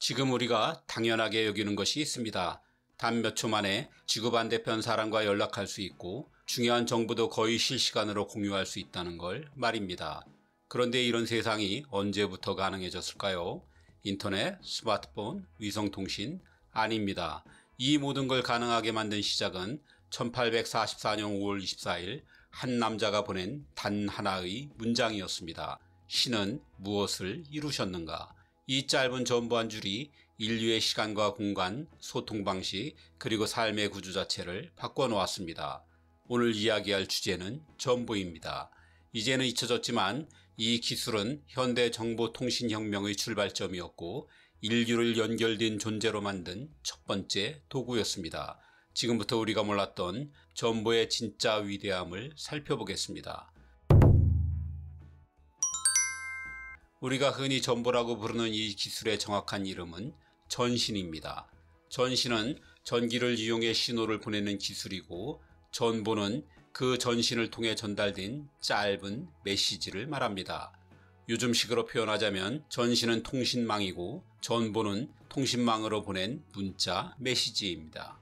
지금 우리가 당연하게 여기는 것이 있습니다. 단 몇 초 만에 지구 반대편 사람과 연락할 수 있고 중요한 정보도 거의 실시간으로 공유할 수 있다는 걸 말입니다. 그런데 이런 세상이 언제부터 가능해졌을까요? 인터넷, 스마트폰, 위성통신? 아닙니다. 이 모든 걸 가능하게 만든 시작은 1844년 5월 24일 한 남자가 보낸 단 하나의 문장이었습니다. 신은 무엇을 이루셨는가? 이 짧은 전부 한 줄이 인류의 시간과 공간, 소통 방식, 그리고 삶의 구조 자체를 바꿔놓았습니다. 오늘 이야기할 주제는 전보입니다. 이제는 잊혀졌지만 이 기술은 현대 정보통신혁명의 출발점이었고 인류를 연결된 존재로 만든 첫 번째 도구였습니다. 지금부터 우리가 몰랐던 전보의 진짜 위대함을 살펴보겠습니다. 우리가 흔히 전보라고 부르는 이 기술의 정확한 이름은 전신입니다. 전신은 전기를 이용해 신호를 보내는 기술이고 전보는 그 전신을 통해 전달된 짧은 메시지를 말합니다. 요즘식으로 표현하자면 전신은 통신망이고 전보는 통신망으로 보낸 문자 메시지입니다.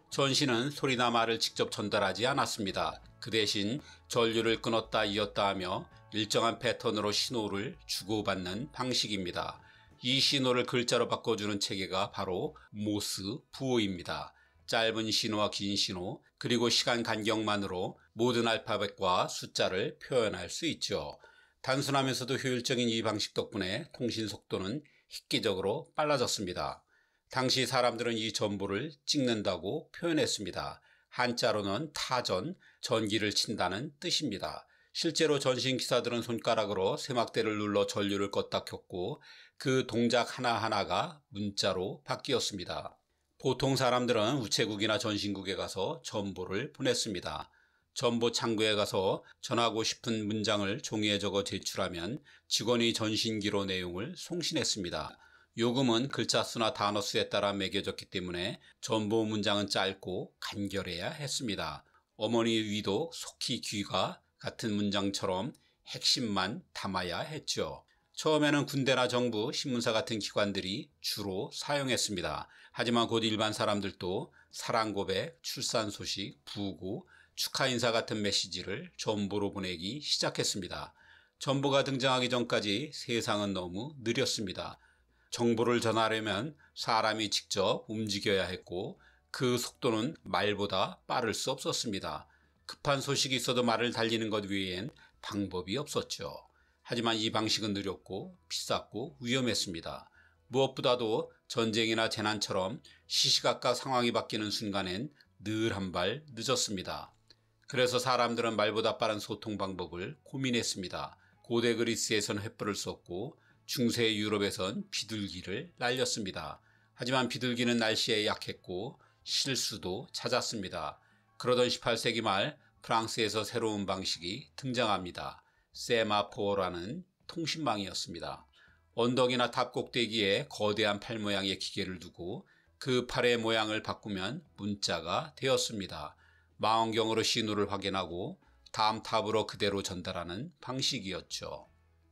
전신은 소리나 말을 직접 전달하지 않았습니다. 그 대신 전류를 끊었다 이었다 하며 일정한 패턴으로 신호를 주고받는 방식입니다. 이 신호를 글자로 바꿔주는 체계가 바로 모스 부호입니다. 짧은 신호와 긴 신호, 그리고 시간 간격만으로 모든 알파벳과 숫자를 표현할 수 있죠. 단순하면서도 효율적인 이 방식 덕분에 통신 속도는 획기적으로 빨라졌습니다. 당시 사람들은 이 전보를 찍는다고 표현했습니다. 한자로는 타전, 전기를 친다는 뜻입니다. 실제로 전신 기사들은 손가락으로 세막대를 눌러 전류를 껐다 켰고 그 동작 하나하나가 문자로 바뀌었습니다. 보통 사람들은 우체국이나 전신국에 가서 전보를 보냈습니다. 전보 창구에 가서 전하고 싶은 문장을 종이에 적어 제출하면 직원이 전신기로 내용을 송신했습니다. 요금은 글자 수나 단어 수에 따라 매겨졌기 때문에 전보 문장은 짧고 간결해야 했습니다. 어머니 위도 속히 귀가 같은 문장처럼 핵심만 담아야 했죠. 처음에는 군대나 정부, 신문사 같은 기관들이 주로 사용했습니다. 하지만 곧 일반 사람들도 사랑 고백, 출산 소식, 부고, 축하 인사 같은 메시지를 전보로 보내기 시작했습니다. 전보가 등장하기 전까지 세상은 너무 느렸습니다. 정보를 전하려면 사람이 직접 움직여야 했고 그 속도는 말보다 빠를 수 없었습니다. 급한 소식이 있어도 말을 달리는 것 외엔 방법이 없었죠. 하지만 이 방식은 느렸고 비쌌고 위험했습니다. 무엇보다도 전쟁이나 재난처럼 시시각각 상황이 바뀌는 순간엔 늘 한 발 늦었습니다. 그래서 사람들은 말보다 빠른 소통 방법을 고민했습니다. 고대 그리스에선 횃불을 썼고 중세 유럽에선 비둘기를 날렸습니다. 하지만 비둘기는 날씨에 약했고 실수도 잦았습니다. 그러던 18세기 말 프랑스에서 새로운 방식이 등장합니다. 세마포라는 통신망이었습니다. 언덕이나 탑 꼭대기에 거대한 팔 모양의 기계를 두고 그 팔의 모양을 바꾸면 문자가 되었습니다. 망원경으로 신호를 확인하고 다음 탑으로 그대로 전달하는 방식이었죠.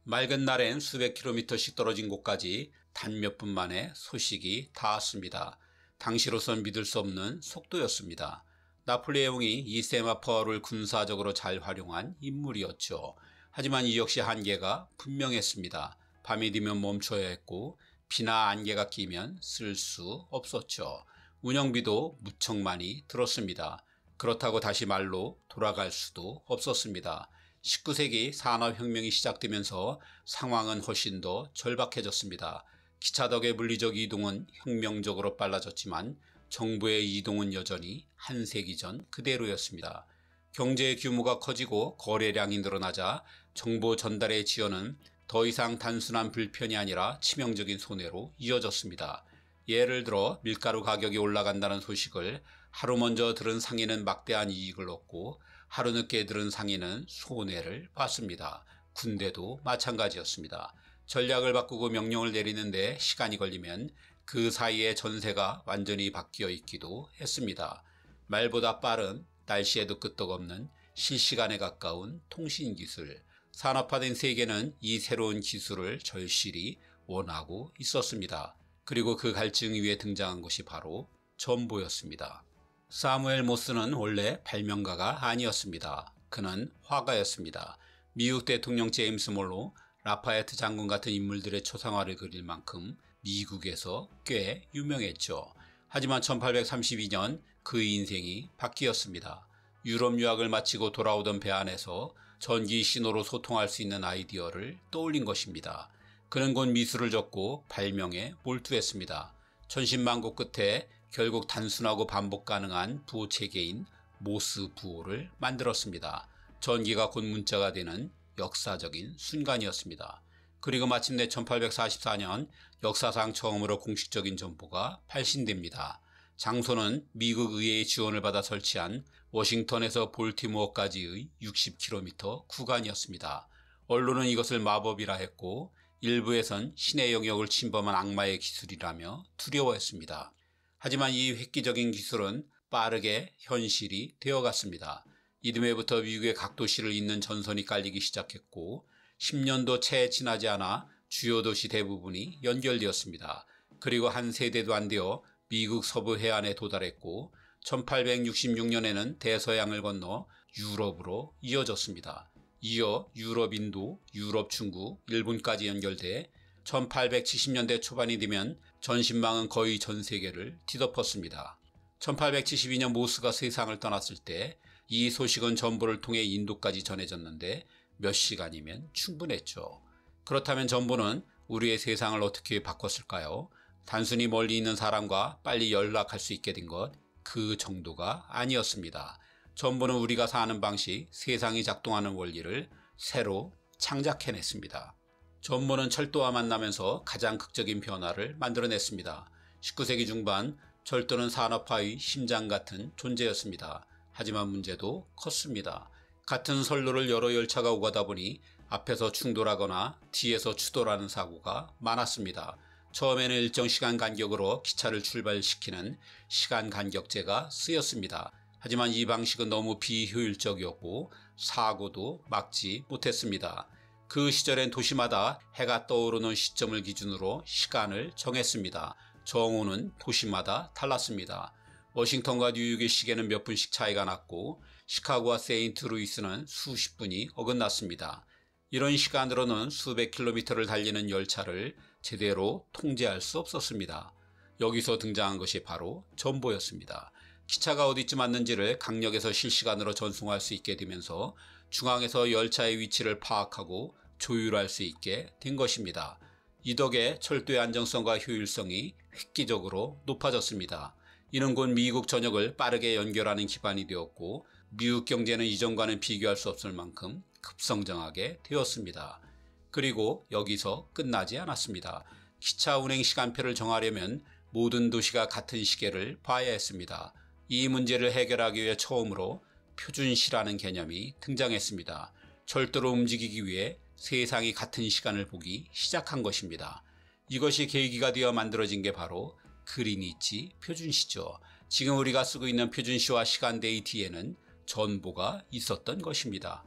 맑은 날엔 수백 킬로미터씩 떨어진 곳까지 단 몇 분 만에 소식이 닿았습니다. 당시로선 믿을 수 없는 속도였습니다. 나폴레옹이 이 세마포를 군사적으로 잘 활용한 인물이었죠. 하지만 이 역시 한계가 분명했습니다. 밤이 되면 멈춰야 했고 비나 안개가 끼면 쓸 수 없었죠. 운영비도 무척 많이 들었습니다. 그렇다고 다시 말로 돌아갈 수도 없었습니다. 19세기 산업혁명이 시작되면서 상황은 훨씬 더 절박해졌습니다. 기차 덕의 물리적 이동은 혁명적으로 빨라졌지만 정보의 이동은 여전히 한 세기 전 그대로였습니다. 경제의 규모가 커지고 거래량이 늘어나자 정보 전달의 지연은 더 이상 단순한 불편이 아니라 치명적인 손해로 이어졌습니다. 예를 들어 밀가루 가격이 올라간다는 소식을 하루 먼저 들은 상인은 막대한 이익을 얻고 하루 늦게 들은 상인은 손해를 봤습니다. 군대도 마찬가지였습니다. 전략을 바꾸고 명령을 내리는데 시간이 걸리면 그 사이에 전세가 완전히 바뀌어 있기도 했습니다. 말보다 빠른, 날씨에도 끄떡없는 실시간에 가까운 통신기술. 산업화된 세계는 이 새로운 기술을 절실히 원하고 있었습니다. 그리고 그 갈증 위에 등장한 것이 바로 전보였습니다. 사무엘 모스는 원래 발명가가 아니었습니다. 그는 화가였습니다. 미국 대통령 제임스 몰로, 라파에트 장군 같은 인물들의 초상화를 그릴 만큼 미국에서 꽤 유명했죠. 하지만 1832년 그의 인생이 바뀌었습니다. 유럽 유학을 마치고 돌아오던 배 안에서 전기 신호로 소통할 수 있는 아이디어를 떠올린 것입니다. 그는 곧 미술을 접고 발명에 몰두했습니다. 천신만고 끝에 결국 단순하고 반복 가능한 부호 체계인 모스 부호를 만들었습니다. 전기가 곧 문자가 되는 역사적인 순간이었습니다. 그리고 마침내 1844년 역사상 처음으로 공식적인 전보가 발신됩니다. 장소는 미국 의회의 지원을 받아 설치한 워싱턴에서 볼티모어까지의 60km 구간이었습니다. 언론은 이것을 마법이라 했고 일부에선 신의 영역을 침범한 악마의 기술이라며 두려워했습니다. 하지만 이 획기적인 기술은 빠르게 현실이 되어갔습니다. 이듬해부터 미국의 각 도시를 잇는 전선이 깔리기 시작했고 10년도 채 지나지 않아 주요 도시 대부분이 연결되었습니다. 그리고 한 세대도 안 되어 미국 서부 해안에 도달했고 1866년에는 대서양을 건너 유럽으로 이어졌습니다. 이어 유럽 인도, 유럽 중국, 일본까지 연결돼 1870년대 초반이 되면 전신망은 거의 전 세계를 뒤덮었습니다. 1872년 모스가 세상을 떠났을 때 이 소식은 전보를 통해 인도까지 전해졌는데 몇 시간이면 충분했죠. 그렇다면 전보는 우리의 세상을 어떻게 바꿨을까요? 단순히 멀리 있는 사람과 빨리 연락할 수 있게 된 것, 그 정도가 아니었습니다. 전보는 우리가 사는 방식, 세상이 작동하는 원리를 새로 창작해냈습니다. 전보는 철도와 만나면서 가장 극적인 변화를 만들어냈습니다. 19세기 중반 철도는 산업화의 심장 같은 존재였습니다. 하지만 문제도 컸습니다. 같은 선로를 여러 열차가 오가다 보니 앞에서 충돌하거나 뒤에서 추돌하는 사고가 많았습니다. 처음에는 일정 시간 간격으로 기차를 출발시키는 시간 간격제가 쓰였습니다. 하지만 이 방식은 너무 비효율적이었고 사고도 막지 못했습니다. 그 시절엔 도시마다 해가 떠오르는 시점을 기준으로 시간을 정했습니다. 정오는 도시마다 달랐습니다. 워싱턴과 뉴욕의 시계는 몇 분씩 차이가 났고 시카고와 세인트루이스는 수십 분이 어긋났습니다. 이런 시간으로는 수백 킬로미터를 달리는 열차를 제대로 통제할 수 없었습니다. 여기서 등장한 것이 바로 전보였습니다. 기차가 어디쯤 왔는지를 강력에서 실시간으로 전송할 수 있게 되면서 중앙에서 열차의 위치를 파악하고 조율할 수 있게 된 것입니다. 이 덕에 철도의 안정성과 효율성이 획기적으로 높아졌습니다. 이는 곧 미국 전역을 빠르게 연결하는 기반이 되었고 미국 경제는 이전과는 비교할 수 없을 만큼 급성장하게 되었습니다. 그리고 여기서 끝나지 않았습니다. 기차 운행 시간표를 정하려면 모든 도시가 같은 시계를 봐야 했습니다. 이 문제를 해결하기 위해 처음으로 표준시라는 개념이 등장했습니다. 철도로 움직이기 위해 세상이 같은 시간을 보기 시작한 것입니다. 이것이 계기가 되어 만들어진 게 바로 그리니치 표준시죠. 지금 우리가 쓰고 있는 표준시와 시간대의 뒤에는 전보가 있었던 것입니다.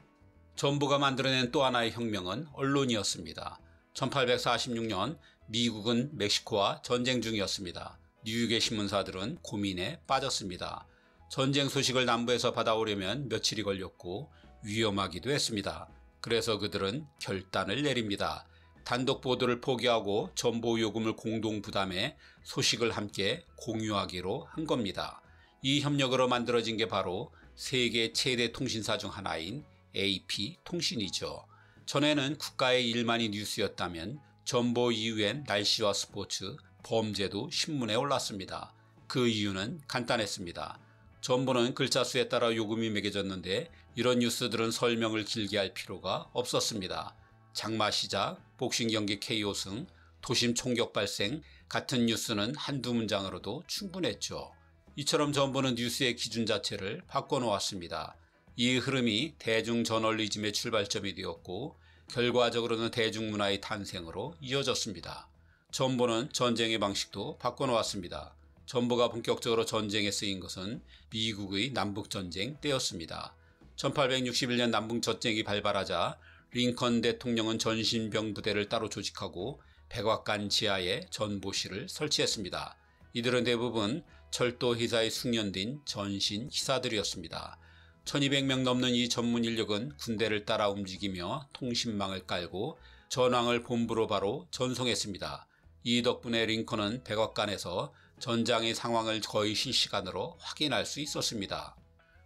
전보가 만들어낸 또 하나의 혁명은 언론이었습니다. 1846년 미국은 멕시코와 전쟁 중이었습니다. 뉴욕의 신문사들은 고민에 빠졌습니다. 전쟁 소식을 남부에서 받아오려면 며칠이 걸렸고 위험하기도 했습니다. 그래서 그들은 결단을 내립니다. 단독 보도를 포기하고 전보 요금을 공동 부담해 소식을 함께 공유하기로 한 겁니다. 이 협력으로 만들어진 게 바로 세계 최대 통신사 중 하나인 AP통신이죠. 전에는 국가의 일만이 뉴스였다면 전보 이후엔 날씨와 스포츠, 범죄도 신문에 올랐습니다. 그 이유는 간단했습니다. 전보는 글자 수에 따라 요금이 매겨졌는데 이런 뉴스들은 설명을 길게 할 필요가 없었습니다. 장마 시작, 복싱 경기 KO 승, 도심 총격 발생 같은 뉴스는 한두 문장으로도 충분했죠. 이처럼 전보는 뉴스의 기준 자체를 바꿔놓았습니다. 이 흐름이 대중저널리즘의 출발점이 되었고 결과적으로는 대중문화의 탄생으로 이어졌습니다. 전보는 전쟁의 방식도 바꿔놓았습니다. 전보가 본격적으로 전쟁에 쓰인 것은 미국의 남북전쟁 때였습니다. 1861년 남북전쟁이 발발하자 링컨 대통령은 전신병 부대를 따로 조직하고 백악관 지하에 전보실을 설치했습니다. 이들은 대부분 철도 회사에 숙련된 전신 기사들이었습니다. 1200명 넘는 이 전문 인력은 군대를 따라 움직이며 통신망을 깔고 전황을 본부로 바로 전송했습니다. 이 덕분에 링컨은 백악관에서 전장의 상황을 거의 실시간으로 확인할 수 있었습니다.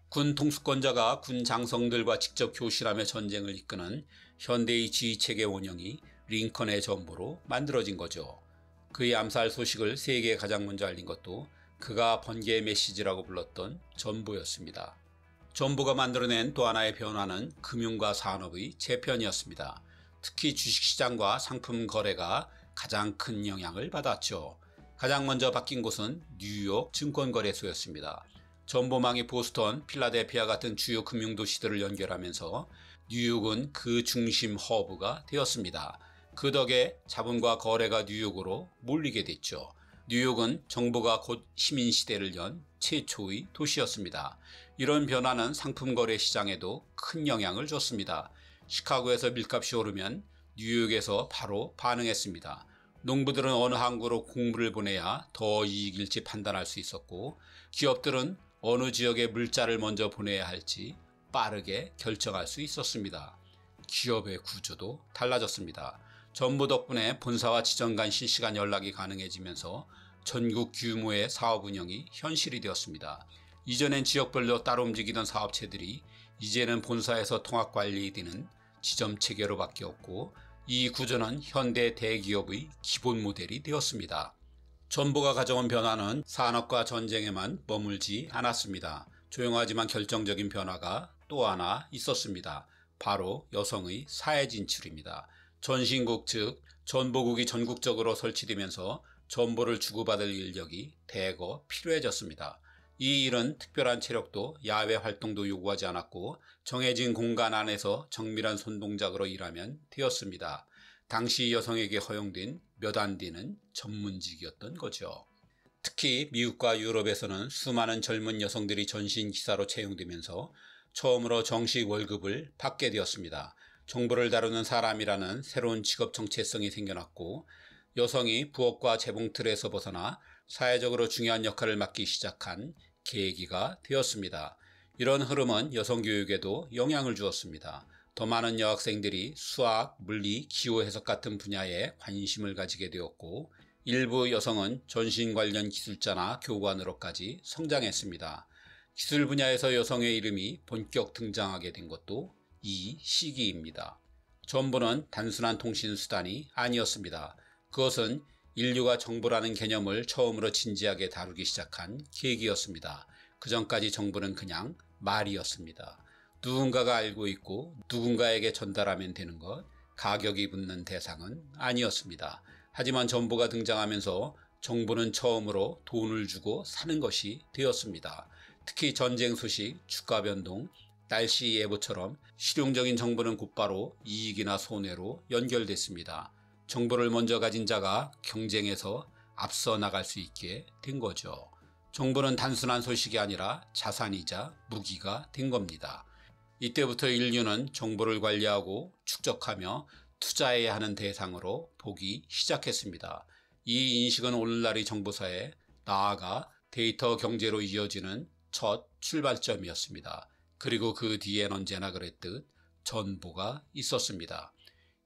군 통수권자가 군 장성들과 직접 교실하며 전쟁을 이끄는 현대의 지휘체계 원형이 링컨의 전보로 만들어진 거죠. 그의 암살 소식을 세계에 가장 먼저 알린 것도 그가 번개의 메시지라고 불렀던 전보였습니다. 전보가 만들어낸 또 하나의 변화는 금융과 산업의 재편이었습니다. 특히 주식시장과 상품 거래가 가장 큰 영향을 받았죠. 가장 먼저 바뀐 곳은 뉴욕 증권거래소였습니다. 전보망이 보스턴, 필라델피아 같은 주요 금융도시들을 연결하면서 뉴욕은 그 중심 허브가 되었습니다. 그 덕에 자본과 거래가 뉴욕으로 몰리게 됐죠. 뉴욕은 정보가 곧 시민시대를 연 최초의 도시였습니다. 이런 변화는 상품 거래 시장에도 큰 영향을 줬습니다. 시카고에서 밀값이 오르면 뉴욕에서 바로 반응했습니다. 농부들은 어느 항구로 곡물을 보내야 더 이익일지 판단할 수 있었고, 기업들은 어느 지역에 물자를 먼저 보내야 할지 빠르게 결정할 수 있었습니다. 기업의 구조도 달라졌습니다. 전보 덕분에 본사와 지점 간 실시간 연락이 가능해지면서 전국 규모의 사업 운영이 현실이 되었습니다. 이전엔 지역별로 따로 움직이던 사업체들이 이제는 본사에서 통합 관리되는 지점 체계로 바뀌었고, 이 구조는 현대 대기업의 기본 모델이 되었습니다. 전보가 가져온 변화는 산업과 전쟁에만 머물지 않았습니다. 조용하지만 결정적인 변화가 또 하나 있었습니다. 바로 여성의 사회 진출입니다. 전신국 즉 전보국이 전국적으로 설치되면서 전보를 주고받을 인력이 대거 필요해졌습니다. 이 일은 특별한 체력도 야외 활동도 요구하지 않았고 정해진 공간 안에서 정밀한 손동작으로 일하면 되었습니다. 당시 여성에게 허용된 몇 안 되는 전문직이었던 거죠. 특히 미국과 유럽에서는 수많은 젊은 여성들이 전신 기사로 채용되면서 처음으로 정식 월급을 받게 되었습니다. 정보를 다루는 사람이라는 새로운 직업 정체성이 생겨났고, 여성이 부엌과 재봉 틀에서 벗어나 사회적으로 중요한 역할을 맡기 시작한 계기가 되었습니다. 이런 흐름은 여성 교육에도 영향을 주었습니다. 더 많은 여학생들이 수학, 물리, 기후 해석 같은 분야에 관심을 가지게 되었고, 일부 여성은 전신 관련 기술자나 교관으로까지 성장했습니다. 기술 분야에서 여성의 이름이 본격 등장하게 된 것도 이 시기입니다. 전보는 단순한 통신 수단이 아니었습니다. 그것은 인류가 정보라는 개념을 처음으로 진지하게 다루기 시작한 계기였습니다. 그전까지 정보는 그냥 말이었습니다. 누군가가 알고 있고 누군가에게 전달하면 되는 것, 가격이 붙는 대상은 아니었습니다. 하지만 정보가 등장하면서 정보는 처음으로 돈을 주고 사는 것이 되었습니다. 특히 전쟁 소식, 주가 변동, 날씨 예보처럼 실용적인 정보는 곧바로 이익이나 손해로 연결됐습니다. 정보를 먼저 가진 자가 경쟁에서 앞서 나갈 수 있게 된 거죠. 정보는 단순한 소식이 아니라 자산이자 무기가 된 겁니다. 이때부터 인류는 정보를 관리하고 축적하며 투자해야 하는 대상으로 보기 시작했습니다. 이 인식은 오늘날의 정보사에 나아가 데이터 경제로 이어지는 첫 출발점이었습니다. 그리고 그 뒤엔 언제나 그랬듯 전보가 있었습니다.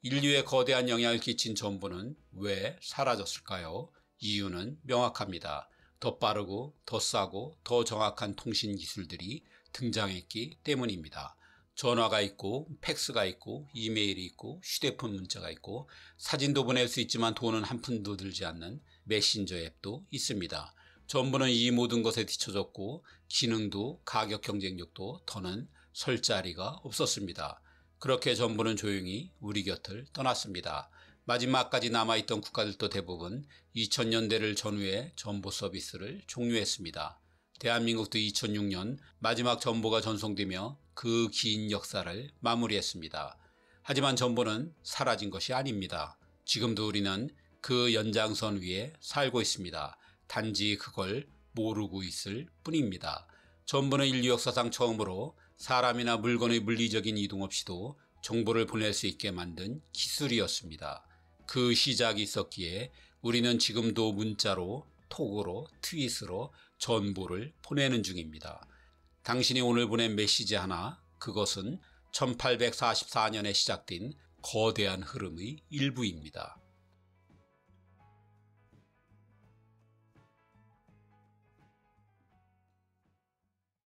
인류에 거대한 영향을 끼친 전보는 왜 사라졌을까요? 이유는 명확합니다. 더 빠르고 더 싸고 더 정확한 통신 기술들이 등장했기 때문입니다. 전화가 있고 팩스가 있고 이메일이 있고 휴대폰 문자가 있고 사진도 보낼 수 있지만 돈은 한 푼도 들지 않는 메신저 앱도 있습니다. 전보는 이 모든 것에 뒤처졌고 기능도 가격 경쟁력도 더는 설 자리가 없었습니다. 그렇게 전보는 조용히 우리 곁을 떠났습니다. 마지막까지 남아있던 국가들도 대부분 2000년대를 전후해 전보 서비스를 종료했습니다. 대한민국도 2006년 마지막 전보가 전송되며 그 긴 역사를 마무리했습니다. 하지만 전보는 사라진 것이 아닙니다. 지금도 우리는 그 연장선 위에 살고 있습니다. 단지 그걸 모르고 있을 뿐입니다. 전보는 인류 역사상 처음으로 사람이나 물건의 물리적인 이동 없이도 정보를 보낼 수 있게 만든 기술이었습니다. 그 시작이 있었기에 우리는 지금도 문자로, 톡으로, 트윗으로 전보를 보내는 중입니다. 당신이 오늘 보낸 메시지 하나, 그것은 1844년에 시작된 거대한 흐름의 일부입니다.